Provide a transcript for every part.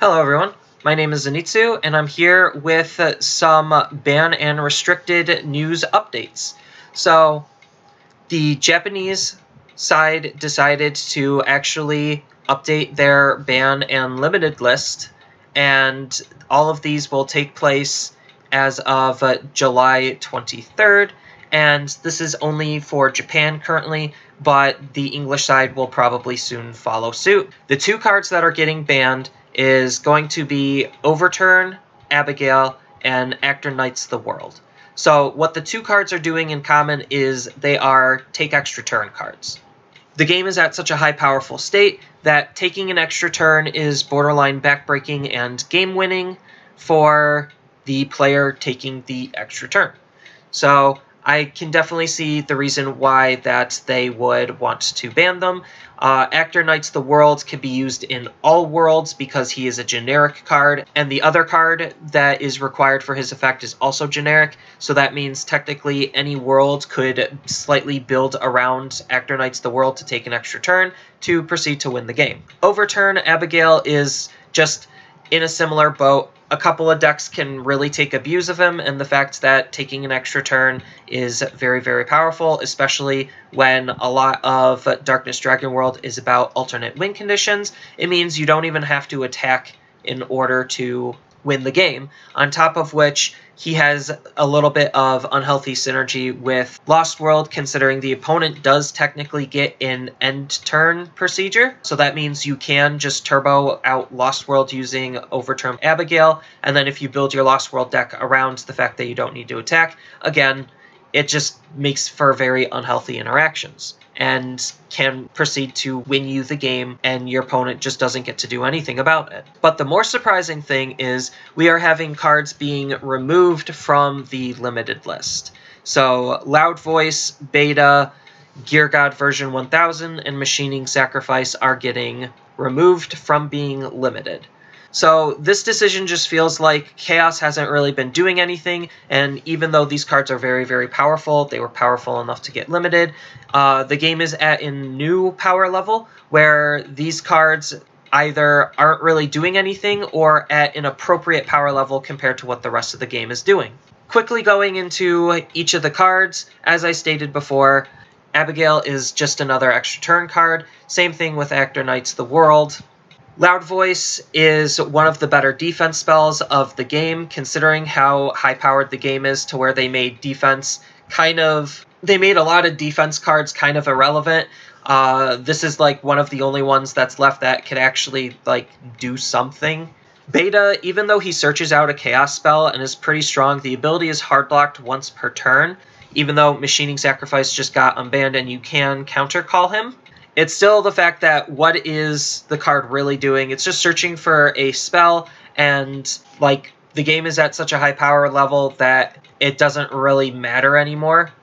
Hello everyone, my name is Zenitsu, and I'm here with some ban and restricted news updates. So, the Japanese side decided to actually update their ban and limited list, and all of these will take place as of July 23rd, and this is only for Japan currently, but the English side will probably soon follow suit. The two cards that are getting banned is going to be Overturn, Abygale, and Actor Knights the World. So what the two cards are doing in common is they are take extra turn cards. The game is at such a high powerful state that taking an extra turn is borderline backbreaking and game winning for the player taking the extra turn. So I can definitely see the reason why that they would want to ban them. Actor Knights the World can be used in all worlds because he is a generic card, and the other card that is required for his effect is also generic, so that means technically any world could slightly build around Actor Knights the World to take an extra turn to proceed to win the game. Overturn Abygale is just in a similar boat. A couple of decks can really take abuse of him, and the fact that taking an extra turn is very, very powerful, especially when a lot of Darkness Dragon World is about alternate win conditions. It means you don't even have to attack in order to win the game, on top of which he has a little bit of unhealthy synergy with Lost World, considering the opponent does technically get an end turn procedure. So that means you can just turbo out Lost World using Overturn Abygale, and then if you build your Lost World deck around the fact that you don't need to attack, again, it just makes for very unhealthy interactions and can proceed to win you the game, and your opponent just doesn't get to do anything about it. But the more surprising thing is we are having cards being removed from the limited list. So Loud Voice, Beta, Geargod version 1000, and Machining Sacrifice are getting removed from being limited. So this decision just feels like Chaos hasn't really been doing anything, and even though these cards are very, very powerful, they were powerful enough to get limited, the game is at a new power level where these cards either aren't really doing anything or at an appropriate power level compared to what the rest of the game is doing. Quickly going into each of the cards, as I stated before, Abygale is just another extra turn card. Same thing with Actor Knights the World. Loud Voice is one of the better defense spells of the game, considering how high-powered the game is, to where they made defense they made a lot of defense cards kind of irrelevant. This is like one of the only ones that's left that could actually do something. Beta, even though he searches out a chaos spell and is pretty strong, the ability is hard blocked once per turn, even though Machining Sacrifice just got unbanned and you can counter call him. It's still the fact that what is the card really doing? It's just searching for a spell, and the game is at such a high power level that it doesn't really matter anymore.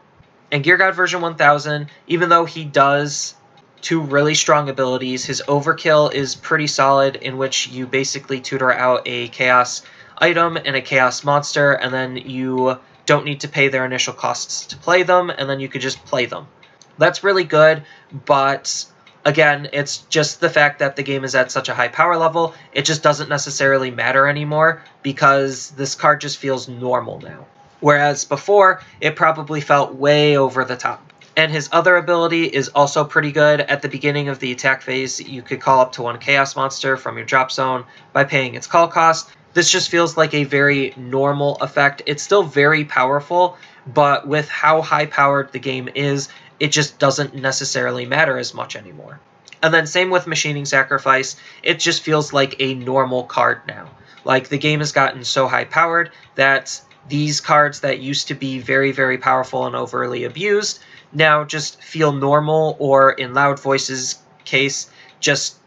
And Geargod version 1000, even though he does two really strong abilities, his Overkill is pretty solid, in which you basically tutor out a Chaos item and a Chaos monster, and then you don't need to pay their initial costs to play them, and then you could just play them. That's really good, but again, it's just the fact that the game is at such a high power level, it just doesn't necessarily matter anymore because this card just feels normal now. Whereas before, it probably felt way over the top. And his other ability is also pretty good. At the beginning of the attack phase, you could call up to one Chaos Monster from your drop zone by paying its call cost. This just feels like a very normal effect. It's still very powerful, but with how high-powered the game is, it just doesn't necessarily matter as much anymore. And then same with Machining Sacrifice, it just feels like a normal card now. The game has gotten so high-powered that these cards that used to be very, very powerful and overly abused now just feel normal, or in Loud Voice's case, just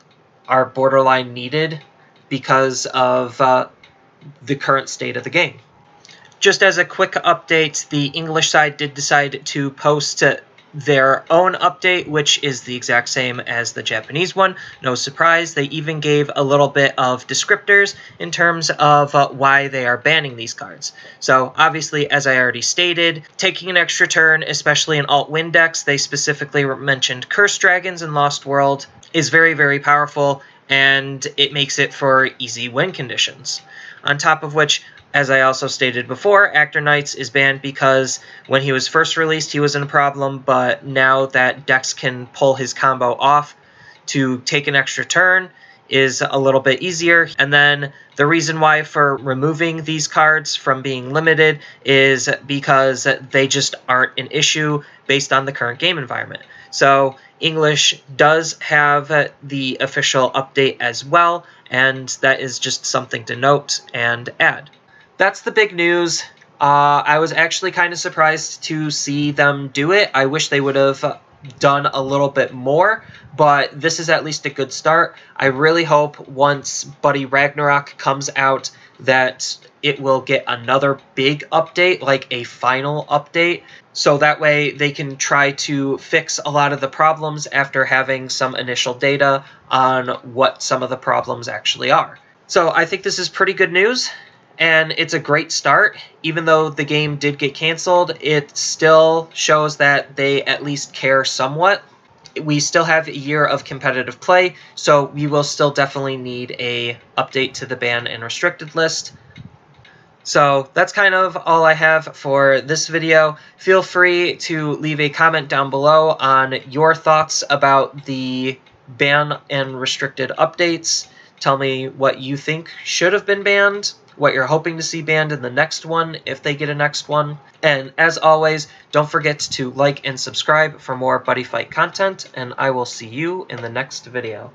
are borderline needed because of the current state of the game. Just as a quick update, the English side did decide to post their own update, which is the exact same as the Japanese one. No surprise, they even gave a little bit of descriptors in terms of why they are banning these cards. So obviously, as I already stated, taking an extra turn, especially in alt-win decks, they specifically mentioned Cursed Dragons and Lost World, is very, very powerful, and it makes it for easy win conditions. On top of which, as I also stated before, Actor Knights is banned because when he was first released, he was in a problem, but now that Dex can pull his combo off to take an extra turn is a little bit easier. And then the reason why for removing these cards from being limited is because they just aren't an issue based on the current game environment. So English does have the official update as well, and that is just something to note and add. That's the big news. I was actually kind of surprised to see them do it. I wish they would have done a little bit more, but this is at least a good start. I really hope once Buddy Ragnarok comes out that it will get another big update, like a final update, so that way they can try to fix a lot of the problems after having some initial data on what some of the problems actually are. So I think this is pretty good news, and it's a great start. Even though the game did get canceled, it still shows that they at least care somewhat. We still have a year of competitive play, so we will still definitely need a update to the banned and restricted list. So that's kind of all I have for this video. Feel free to leave a comment down below on your thoughts about the ban and restricted updates. Tell me what you think should have been banned, what you're hoping to see banned in the next one, if they get a next one. And as always, don't forget to like and subscribe for more Buddyfight content, and I will see you in the next video.